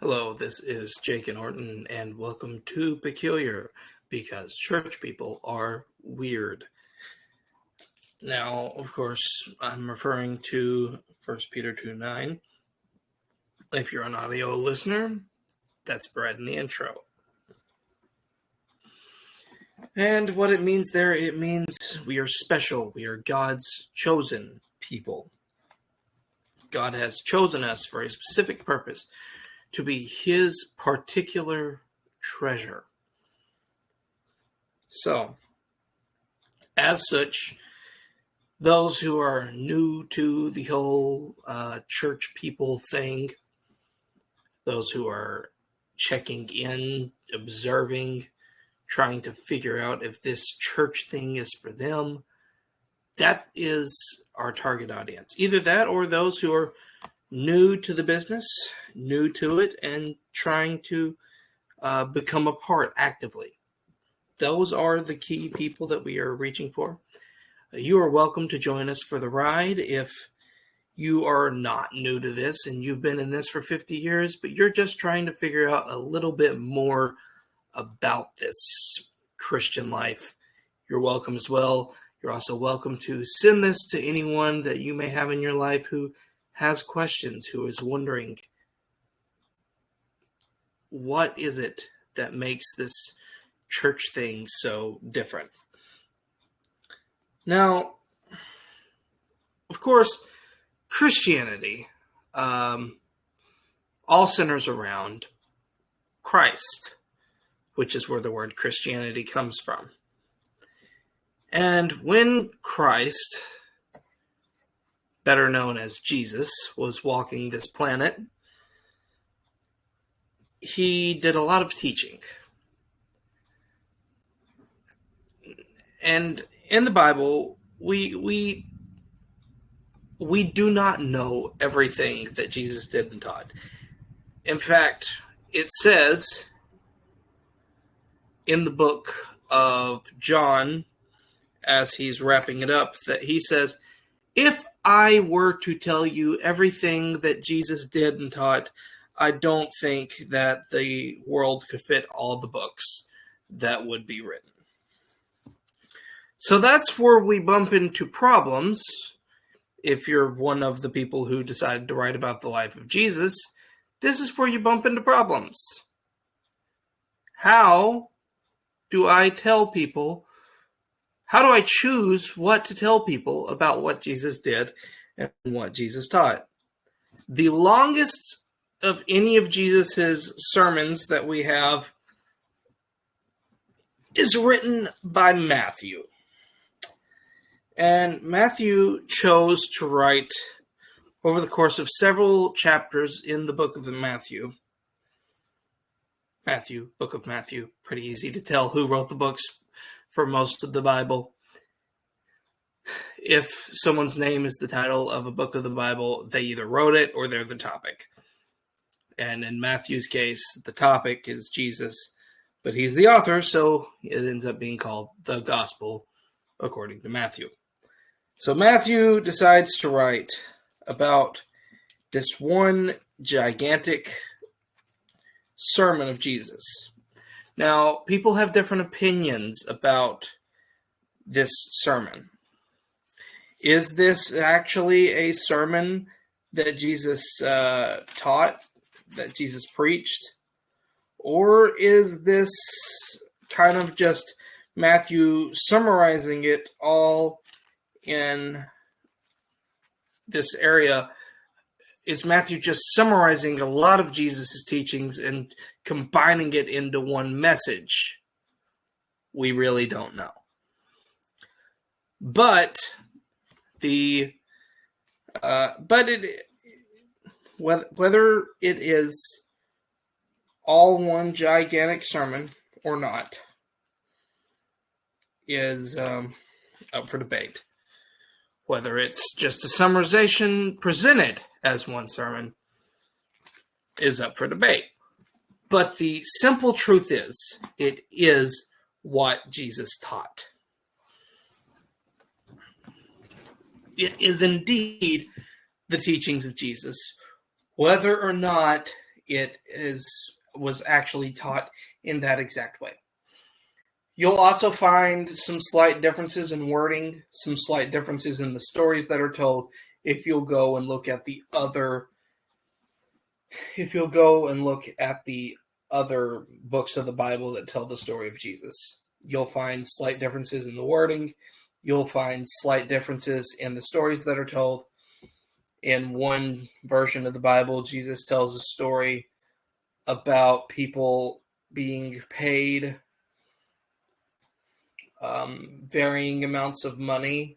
Hello, this is Jake and Orton, and welcome to Peculiar, because church people are weird. Now, of course, I'm referring to 1 Peter 2:9. If you're an audio listener, that's Brad in the intro. And what it means there, it means we are special. We are God's chosen people. God has chosen us for a specific purpose, to be his particular treasure. So, as such, those who are new to the whole church people thing, those who are checking in, observing, trying to figure out if this church thing is for them, that is our target audience. Either that or those who are new to the business, new to it, and trying to become a part actively. Those are the key people that we are reaching for. You are welcome to join us for the ride if you are not new to this and you've been in this for 50 years, but you're just trying to figure out a little bit more about this Christian life. You're welcome as well. You're also welcome to send this to anyone that you may have in your life who has questions, who is wondering, what is it that makes this church thing so different? Now, of course, Christianity all centers around Christ, which is where the word Christianity comes from. And when Christ, better known as Jesus, was walking this planet, he did a lot of teaching. And in the Bible, we do not know everything that Jesus did and taught. In fact, it says in the book of John, as he's wrapping it up, that he says, if I were to tell you everything that Jesus did and taught, I don't think that the world could fit all the books that would be written. So that's where we bump into problems. If you're one of the people who decided to write about the life of Jesus, this is where you bump into problems. How do I choose what to tell people about what Jesus did and what Jesus taught? The longest of any of Jesus's sermons that we have is written by Matthew. And Matthew chose to write over the course of several chapters in the book of Matthew. Book of Matthew, pretty easy to tell who wrote the books for most of the Bible. If someone's name is the title of a book of the Bible, they either wrote it or they're the topic. And in Matthew's case, the topic is Jesus, but he's the author, so it ends up being called the Gospel according to Matthew. So Matthew decides to write about this one gigantic sermon of Jesus. Now, people have different opinions about this sermon. Is this actually a sermon that Jesus taught, that Jesus preached? Or is this kind of just Matthew summarizing it all in this area? Is Matthew just summarizing a lot of Jesus' teachings and combining it into one message? We really don't know. But whether it is all one gigantic sermon or not is up for debate. Whether it's just a summarization presented as one sermon is up for debate. But the simple truth is, it is what Jesus taught. It is indeed the teachings of Jesus, whether or not was actually taught in that exact way. You'll also find some slight differences in wording, some slight differences in the stories that are told if you'll go and look at the other books of the Bible that tell the story of Jesus. You'll find slight differences in the wording. You'll find slight differences in the stories that are told. In one version of the Bible, Jesus tells a story about people being paid varying amounts of money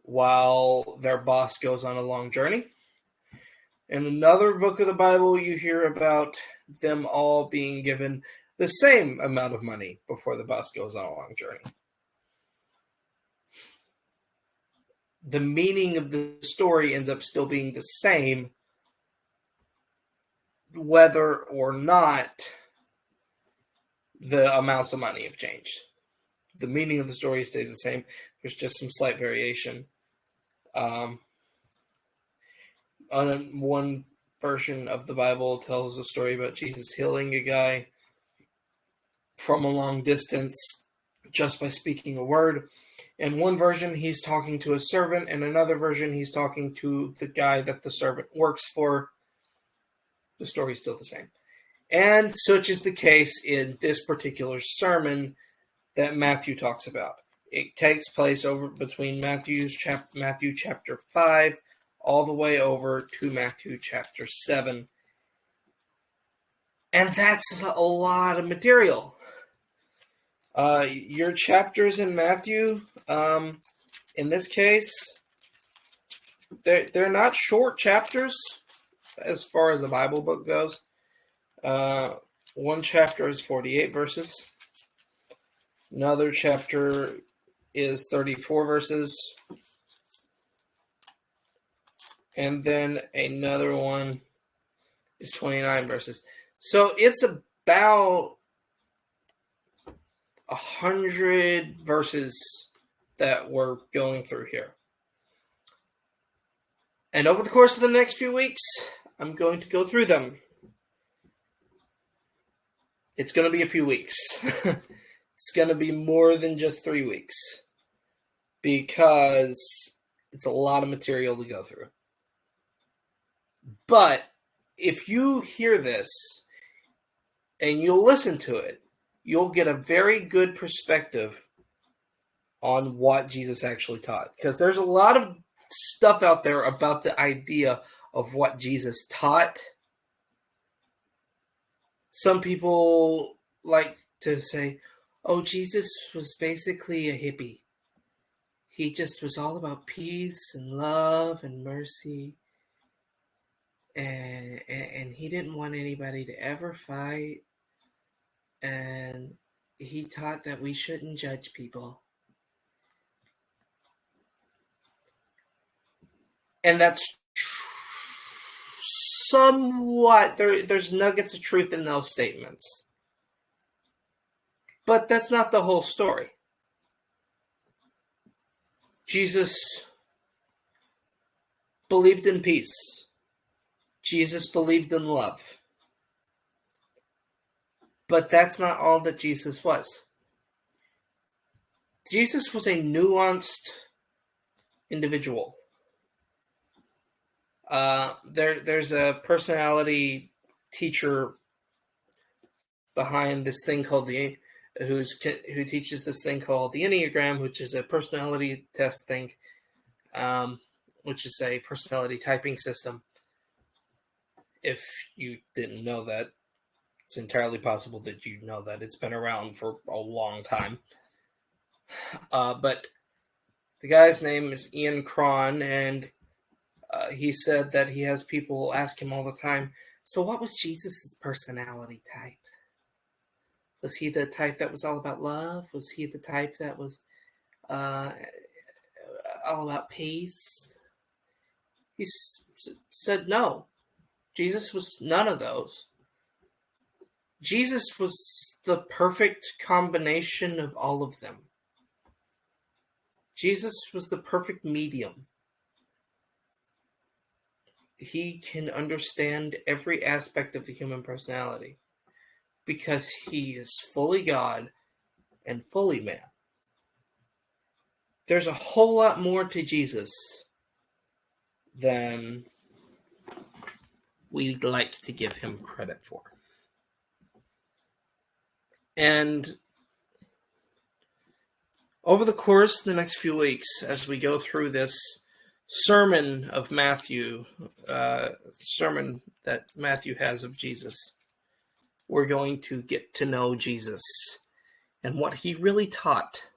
while their boss goes on a long journey. In another book of the Bible, you hear about them all being given the same amount of money before the boss goes on a long journey. The meaning of the story ends up still being the same, whether or not the amounts of money have changed. The meaning of the story stays the same. There's just some slight variation. On one version of the Bible tells a story about Jesus healing a guy from a long distance just by speaking a word. In one version, he's talking to a servant. In another version, he's talking to the guy that the servant works for. The story's still the same. And such is the case in this particular sermon that Matthew talks about. It takes place over between Matthew chapter 5 all the way over to Matthew chapter 7. And that's a lot of material. Your chapters in Matthew, in this case, they're not short chapters as far as the Bible book goes. One chapter is 48 verses. Another chapter is 34 verses. And then another one is 29 verses. So it's about 100 verses that we're going through here. And over the course of the next few weeks, I'm going to go through them. It's going to be a few weeks. It's going to be more than just 3 weeks because it's a lot of material to go through. But if you hear this and you'll listen to it, you'll get a very good perspective on what Jesus actually taught. Because there's a lot of stuff out there about the idea of what Jesus taught. Some people like to say, oh, Jesus was basically a hippie. He just was all about peace and love and mercy. And he didn't want anybody to ever fight. And he taught that we shouldn't judge people. And that's somewhat, there's nuggets of truth in those statements. But that's not the whole story. Jesus believed in peace. Jesus believed in love. But that's not all that Jesus was. Jesus was a nuanced individual. There's a personality teacher behind this thing called who teaches this thing called the Enneagram, which is a personality test thing, which is a personality typing system. If you didn't know that, it's entirely possible that you know that. It's been around for a long time. But the guy's name is Ian Cron, and he said that he has people ask him all the time, so what was Jesus' personality type? Was he the type that was all about love? Was he the type that was all about peace? He said no. Jesus was none of those. Jesus was the perfect combination of all of them. Jesus was the perfect medium. he can understand every aspect of the human personality because he is fully God and fully man. There's a whole lot more to Jesus than we'd like to give him credit for. And over the course of the next few weeks, as we go through this sermon of Matthew, sermon that Matthew has of Jesus, we're going to get to know Jesus and what he really taught.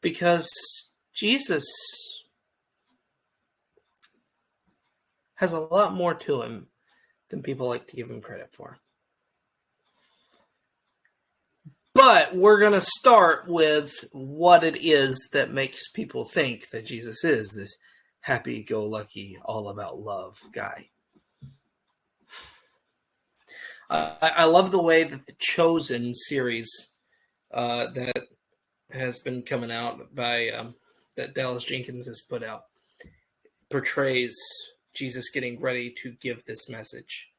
Because Jesus has a lot more to him than people like to give him credit for. But we're going to start with what it is that makes people think that Jesus is this happy-go-lucky, all-about-love guy. I love the way that the Chosen series that has been coming out by that Dallas Jenkins has put out portrays Jesus getting ready to give this message.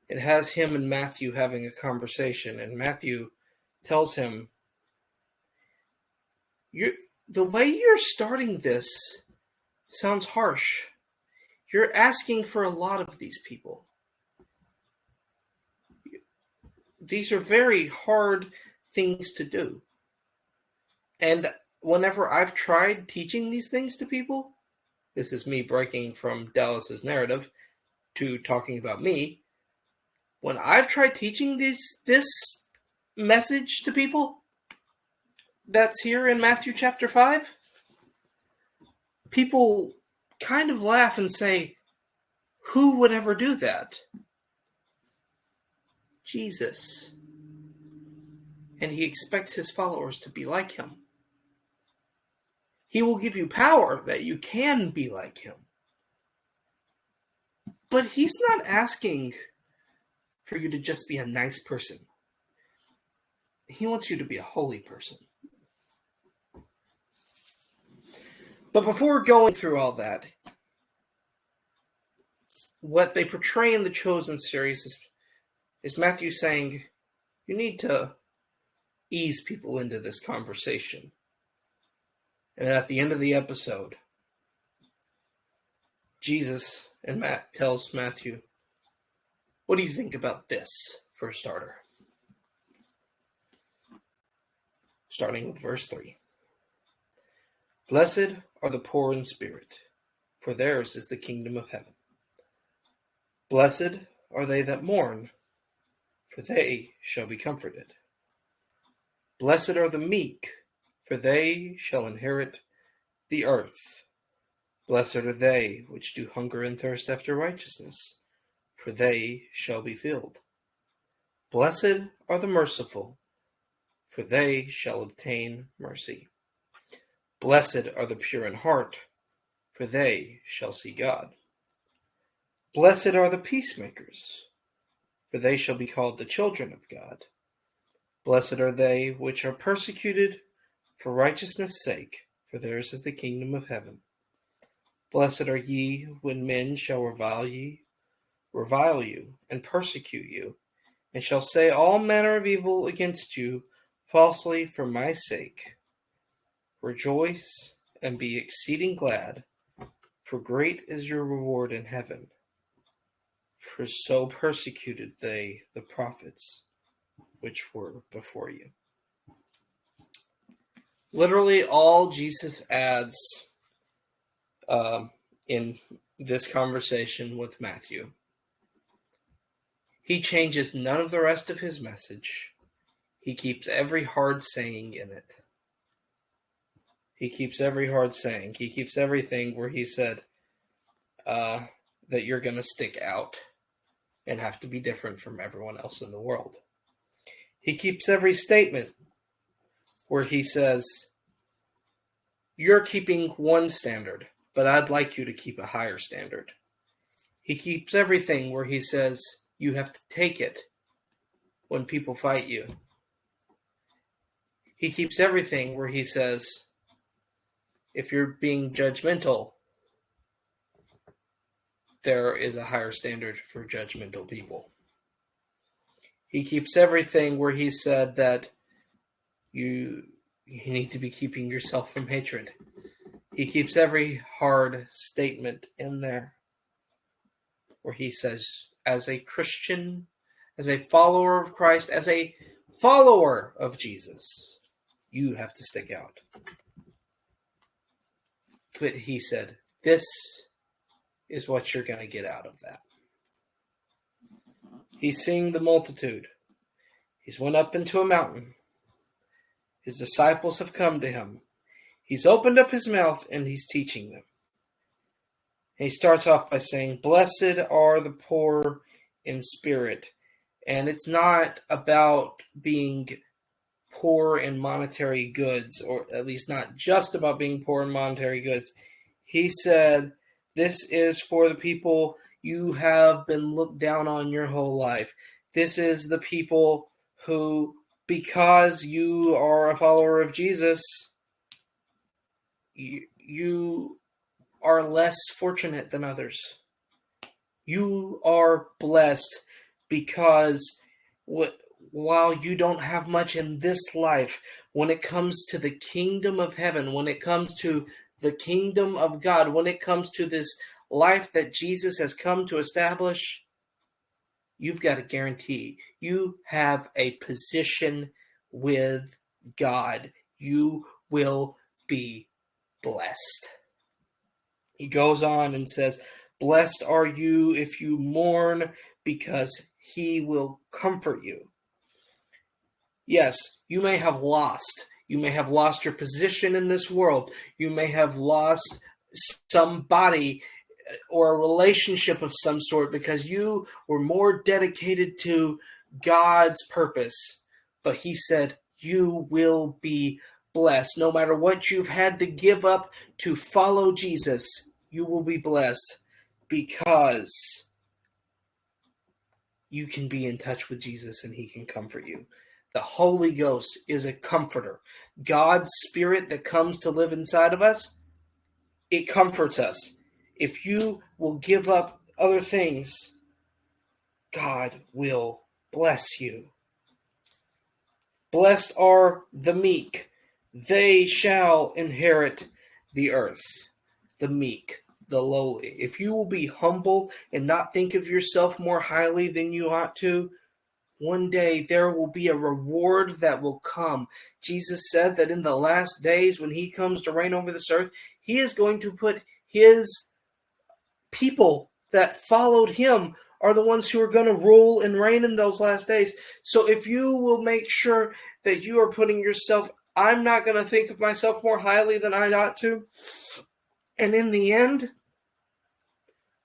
It has him and Matthew having a conversation, and Matthew tells him, the way you're starting this sounds harsh. You're asking for a lot of these people. These are very hard things to do. And whenever I've tried teaching these things to people, this is me breaking from Dallas's narrative to talking about me. When I've tried teaching this message to people that's here in Matthew chapter 5, people kind of laugh and say, who would ever do that? Jesus. And he expects his followers to be like him. He will give you power that you can be like him. But he's not asking for you to just be a nice person. He wants you to be a holy person. But before going through all that, what they portray in the Chosen series is Matthew saying, you need to ease people into this conversation. And at the end of the episode, Jesus and Matt tells Matthew, what do you think about this for a starter? Starting with verse 3. Blessed are the poor in spirit, for theirs is the kingdom of heaven. Blessed are they that mourn, for they shall be comforted. Blessed are the meek, for they shall inherit the earth. Blessed are they which do hunger and thirst after righteousness, for they shall be filled. Blessed are the merciful, for they shall obtain mercy. Blessed are the pure in heart, for they shall see God. Blessed are the peacemakers, for they shall be called the children of God. Blessed are they which are persecuted for righteousness' sake, for theirs is the kingdom of heaven. Blessed are ye when men shall revile you, and persecute you, and shall say all manner of evil against you falsely for my sake. Rejoice and be exceeding glad, for great is your reward in heaven. For so persecuted they the prophets which were before you. Literally all Jesus adds in this conversation with Matthew. He changes none of the rest of his message. He keeps every hard saying in it. He keeps every hard saying. He keeps everything where he said that you're going to stick out and have to be different from everyone else in the world. He keeps every statement where he says, you're keeping one standard, but I'd like you to keep a higher standard. He keeps everything where he says, you have to take it when people fight you. He keeps everything where he says, if you're being judgmental, there is a higher standard for judgmental people. He keeps everything where he said that you need to be keeping yourself from hatred. He keeps every hard statement in there where he says, as a Christian, as a follower of Christ, as a follower of Jesus, you have to stick out. But he said, this is what you're going to get out of that. He's seeing the multitude. He's went up into a mountain. His disciples have come to him. He's opened up his mouth and he's teaching them. And he starts off by saying, blessed are the poor in spirit. And it's not about being poor in monetary goods, or at least not just about being poor in monetary goods. He said, this is for the people you have been looked down on your whole life. This is the people who, because you are a follower of Jesus, you are less fortunate than others. You are blessed because while you don't have much in this life, when it comes to the kingdom of heaven, when it comes to the kingdom of God, when it comes to this life that Jesus has come to establish, you've got a guarantee. You have a position with God. You will be blessed. He goes on and says, blessed are you if you mourn, because he will comfort you. Yes, you may have lost. You may have lost your position in this world. You may have lost somebody or a relationship of some sort because you were more dedicated to God's purpose. But he said, you will be blessed. No matter what you've had to give up to follow Jesus, you will be blessed because you can be in touch with Jesus and he can comfort you. The Holy Ghost is a comforter. God's Spirit that comes to live inside of us, it comforts us. If you will give up other things, God will bless you. Blessed are the meek. They shall inherit the earth. The meek, the lowly. If you will be humble and not think of yourself more highly than you ought to, one day there will be a reward that will come. Jesus said that in the last days when he comes to reign over this earth, he is going to put his people that followed him are the ones who are going to rule and reign in those last days. So if you will make sure that you are putting yourself, I'm not going to think of myself more highly than I ought to. And in the end,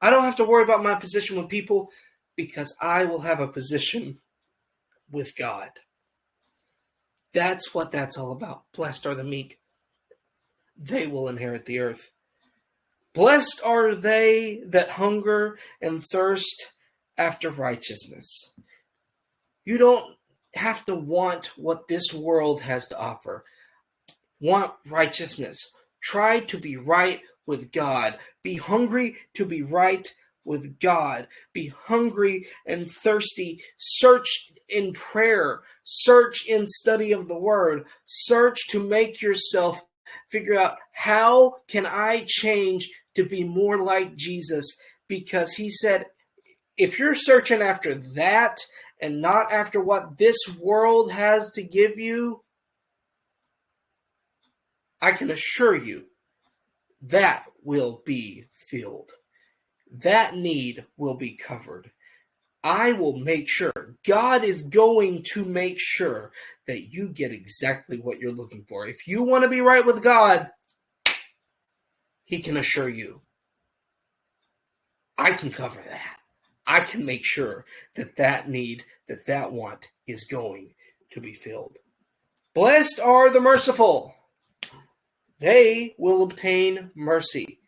I don't have to worry about my position with people because I will have a position with God. That's what that's all about. Blessed are the meek. They will inherit the earth. Blessed are they that hunger and thirst after righteousness. You don't have to want what this world has to offer. Want righteousness. Try to be right with God. Be hungry to be right with God. Be hungry and thirsty. Search in prayer. Search in study of the word. Search to make yourself figure out, how can I change to be more like Jesus? Because he said, if you're searching after that and not after what this world has to give you, I can assure you that will be filled. That need will be covered. I will make sure. God is going to make sure that you get exactly what you're looking for. If you want to be right with God, he can assure you. I can cover that. I can make sure that that need, that want is going to be filled. Blessed are the merciful. They will obtain mercy.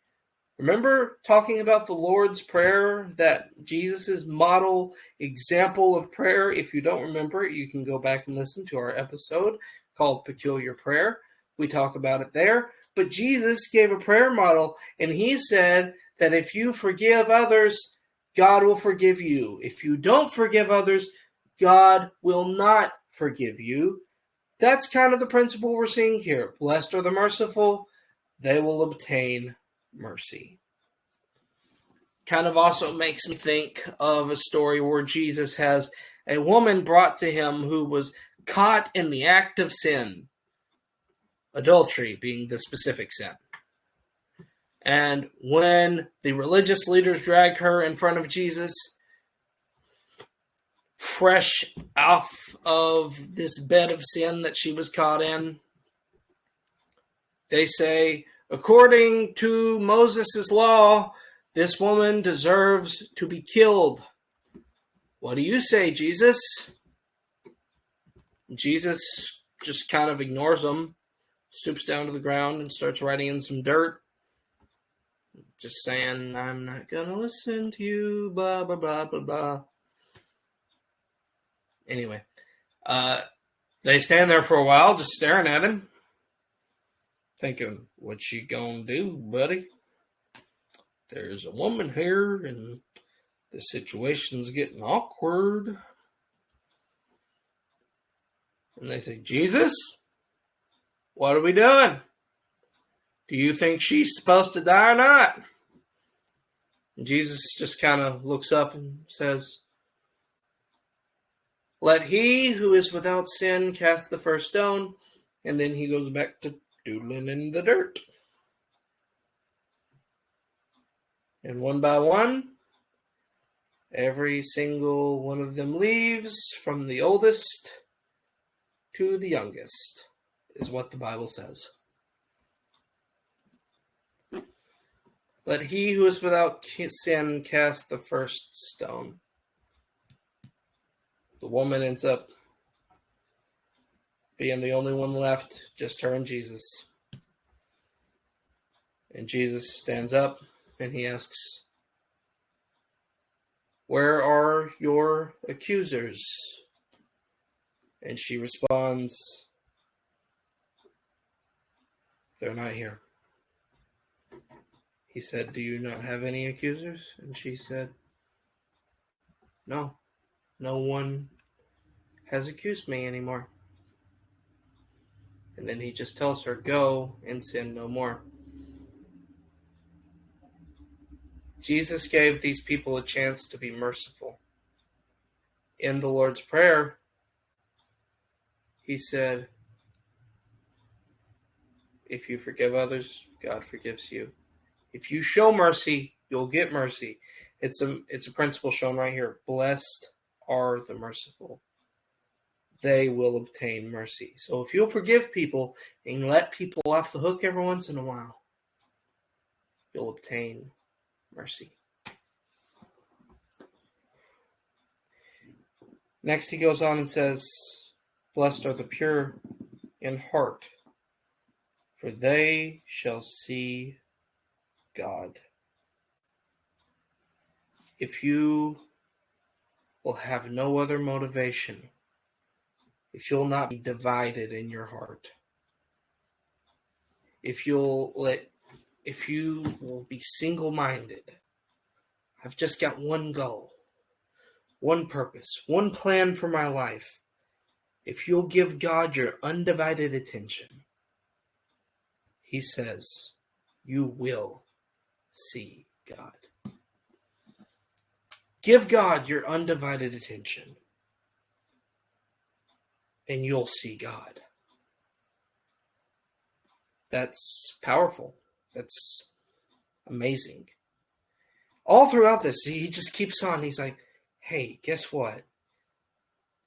Remember talking about the Lord's Prayer, that Jesus' model example of prayer? If you don't remember it, you can go back and listen to our episode called Peculiar Prayer. We talk about it there. But Jesus gave a prayer model, and he said that if you forgive others, God will forgive you. If you don't forgive others, God will not forgive you. That's kind of the principle we're seeing here. Blessed are the merciful, they will obtain mercy. Kind of also makes me think of a story where Jesus has a woman brought to him who was caught in the act of sin, adultery being the specific sin. And when the religious leaders drag her in front of Jesus, fresh off of this bed of sin that she was caught in, they say, according to Moses' law, this woman deserves to be killed. What do you say, Jesus? Jesus just kind of ignores them, stoops down to the ground and starts writing in some dirt. Just saying, I'm not going to listen to you, blah, blah, blah, blah, blah. Anyway, they stand there for a while just staring at him, thinking, what you gonna do, buddy? There's a woman here, and the situation's getting awkward. And they say, Jesus, what are we doing? Do you think she's supposed to die or not? And Jesus just kind of looks up and says, let he who is without sin cast the first stone. And then he goes back to doodling in the dirt. And one by one, every single one of them leaves, from the oldest to the youngest, is what the Bible says. Let he who is without sin cast the first stone. The woman ends up being the only one left, just her and Jesus. And Jesus stands up and he asks, where are your accusers? And she responds, they're not here. He said, do you not have any accusers? And she said, no, no one has accused me anymore. And then he just tells her, go and sin no more. Jesus gave these people a chance to be merciful. In the Lord's Prayer, he said, if you forgive others, God forgives you. If you show mercy, you'll get mercy. It's a principle shown right here. Blessed are the merciful. They will obtain mercy. So if you'll forgive people and let people off the hook every once in a while, you'll obtain mercy. Next he goes on and says, blessed are the pure in heart, for they shall see God. If you will have no other motivation, if you'll not be divided in your heart, if you will be single-minded, I've just got one goal, one purpose, one plan for my life. If you'll give God your undivided attention, he says, you will see God. Give God your undivided attention, and you'll see God. That's powerful. That's amazing. All throughout this, he just keeps on. He's like, hey, guess what?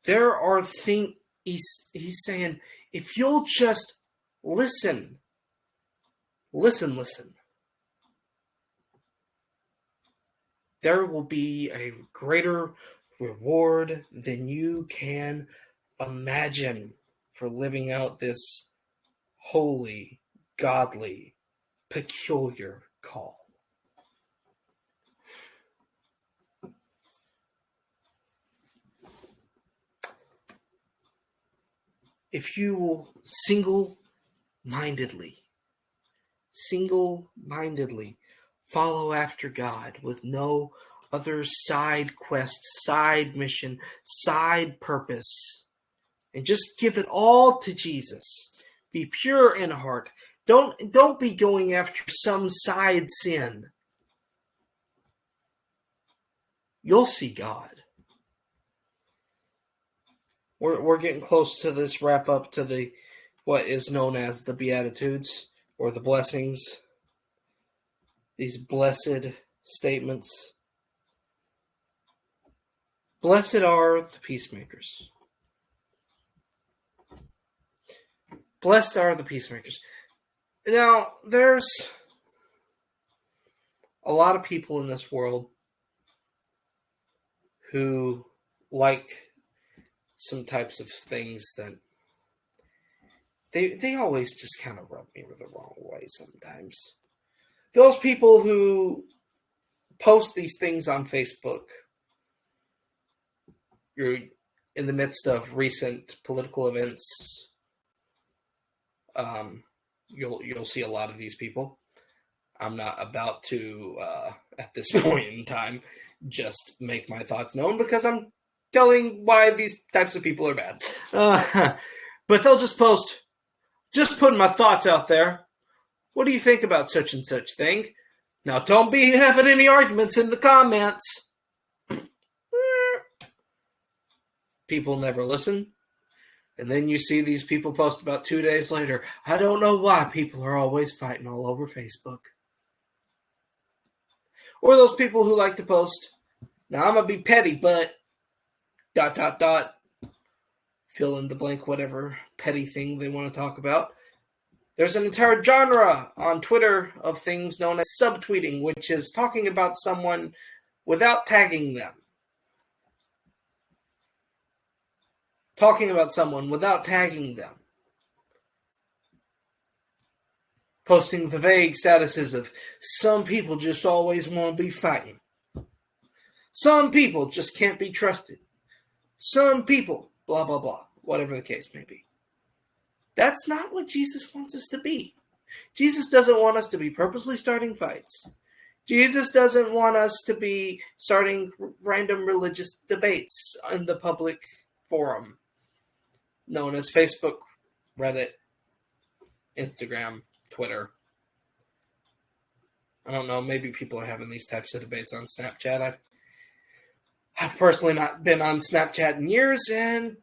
There are things, he's saying, if you'll just listen, there will be a greater reward than you can imagine for living out this holy, godly, peculiar call. If you will single-mindedly follow after God with no other side quest, side mission, side purpose, and just give it all to Jesus. Be pure in heart. Don't be going after some side sin. You'll see God. We're getting close to this wrap up to the what is known as the beatitudes or the blessings. These blessed statements. Blessed are the peacemakers. Blessed are the peacemakers. Now, there's a lot of people in this world who like some types of things that they always just kind of rub me the wrong way sometimes. Those people who post these things on Facebook, you're in the midst of recent political events. You'll see a lot of these people. I'm not about to, at this point in time, just make my thoughts known because I'm telling why these types of people are bad. But they'll just post, just putting my thoughts out there. What do you think about such and such thing? Now, don't be having any arguments in the comments. People never listen. And then you see these people post about 2 days later. I don't know why people are always fighting all over Facebook. Or those people who like to post, now I'm going to be petty, but ... fill in the blank, whatever petty thing they want to talk about. There's an entire genre on Twitter of things known as subtweeting, which is talking about someone without tagging them. Talking about someone without tagging them. Posting the vague statuses of some people just always want to be fighting. Some people just can't be trusted. Some people, blah, blah, blah, whatever the case may be. That's not what Jesus wants us to be. Jesus doesn't want us to be purposely starting fights. Jesus doesn't want us to be starting random religious debates in the public forum known as Facebook, Reddit, Instagram, Twitter. I don't know, maybe people are having these types of debates on Snapchat. I've personally not been on Snapchat in years, and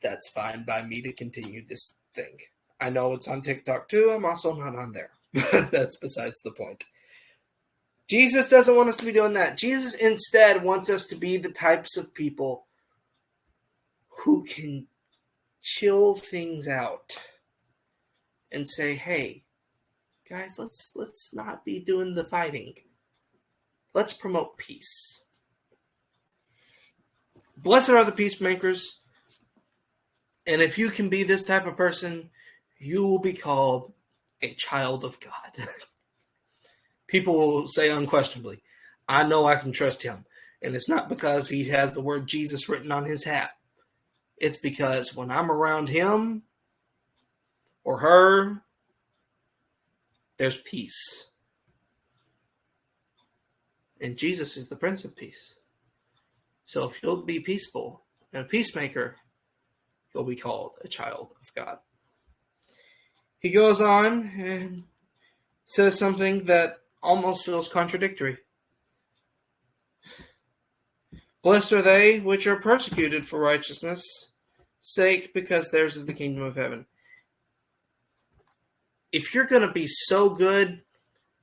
that's fine by me to continue this thing. I know it's on TikTok too. I'm also not on there. But that's besides the point. Jesus doesn't want us to be doing that. Jesus instead wants us to be the types of people who can chill things out and say, hey, guys, let's not be doing the fighting. Let's promote peace. Blessed are the peacemakers. And if you can be this type of person, you will be called a child of God. People will say unquestionably, I know I can trust him. And it's not because he has the word Jesus written on his hat. It's because when I'm around him or her, there's peace. And Jesus is the Prince of Peace. So if you'll be peaceful and a peacemaker, you'll be called a child of God. He goes on and says something that almost feels contradictory. Blessed are they which are persecuted for righteousness' sake, because theirs is the kingdom of heaven. If you're going to be so good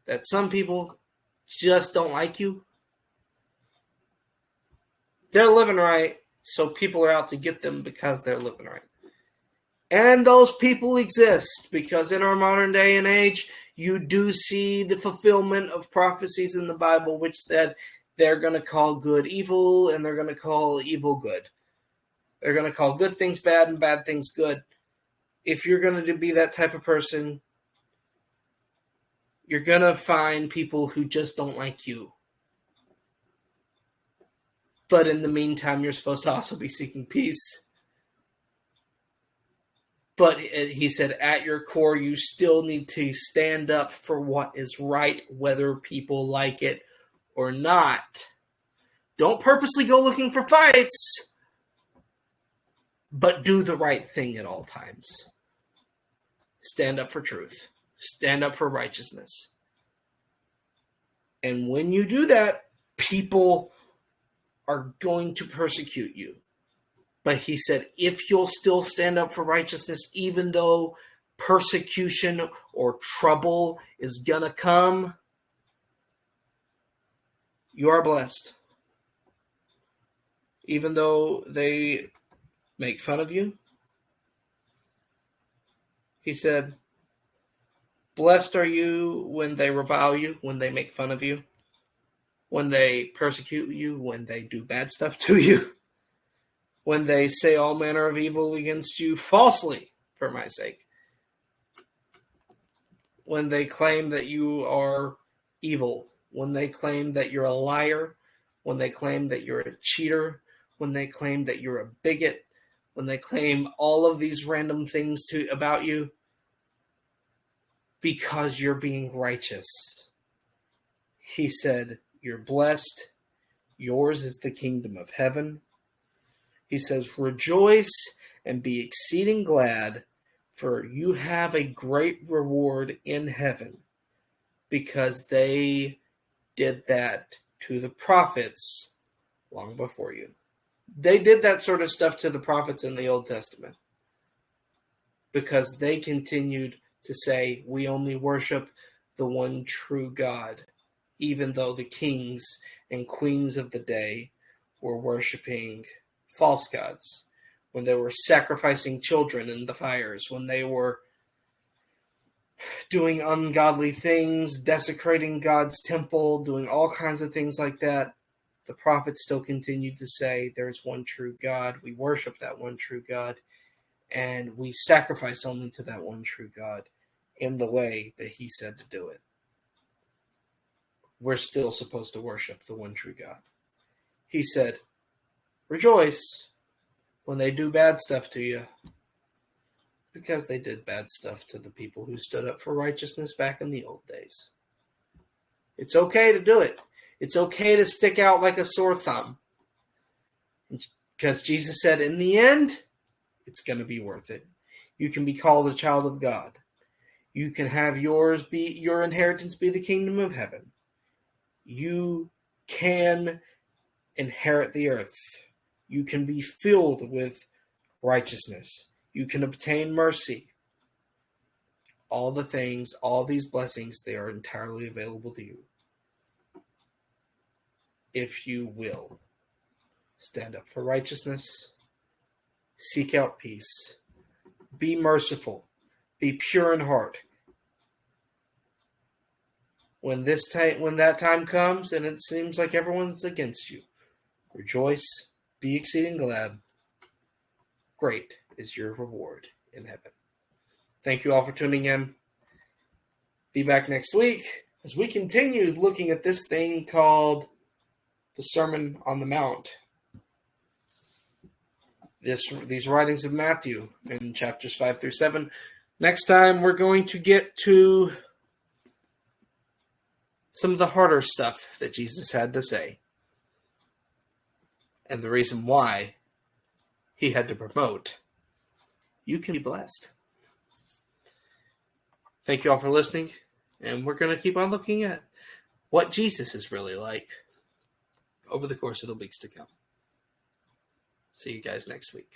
that some people just don't like you, they're living right, so people are out to get them because they're living right. And those people exist because in our modern day and age, you do see the fulfillment of prophecies in the Bible which said they're going to call good evil and they're going to call evil good. They're going to call good things bad and bad things good. If you're going to be that type of person, you're going to find people who just don't like you. But in the meantime, you're supposed to also be seeking peace. But he said, at your core, you still need to stand up for what is right, whether people like it or not. Don't purposely go looking for fights, but do the right thing at all times. Stand up for truth. Stand up for righteousness. And when you do that, people are going to persecute you. But he said, if you'll still stand up for righteousness, even though persecution or trouble is going to come, you are blessed. Even though they make fun of you, he said, blessed are you when they revile you, when they make fun of you, when they persecute you, when they do bad stuff to you, when they say all manner of evil against you falsely for my sake, when they claim that you are evil, when they claim that you're a liar, when they claim that you're a cheater, when they claim that you're a bigot, when they claim all of these random things about you, because you're being righteous. He said, you're blessed. Yours is the kingdom of heaven. He says, rejoice and be exceeding glad, for you have a great reward in heaven, because they did that to the prophets long before you. They did that sort of stuff to the prophets in the Old Testament because they continued to say, we only worship the one true God, even though the kings and queens of the day were worshiping false gods, when they were sacrificing children in the fires, when they were doing ungodly things, desecrating God's temple, doing all kinds of things like that. The prophets still continued to say, there's one true God. We worship that one true God. And we sacrifice only to that one true God in the way that he said to do it. We're still supposed to worship the one true God. He said, rejoice when they do bad stuff to you, because they did bad stuff to the people who stood up for righteousness back in the old days. It's okay to do it. It's okay to stick out like a sore thumb. Because Jesus said, in the end, it's going to be worth it. You can be called a child of God. You can have your inheritance be the kingdom of heaven. You can inherit the earth. You can be filled with righteousness. You can obtain mercy. All the things, all these blessings, they are entirely available to you. If you will stand up for righteousness, seek out peace, be merciful, be pure in heart. When that time comes and it seems like everyone's against you, rejoice, be exceeding glad. Great is your reward in heaven. Thank you all for tuning in. Be back next week as we continue looking at this thing called the Sermon on the Mount. These writings of Matthew in chapters 5 through 7. Next time, we're going to get to some of the harder stuff that Jesus had to say, and the reason why he had to promote. You can be blessed. Thank you all for listening, and we're going to keep on looking at what Jesus is really like over the course of the weeks to come. See you guys next week.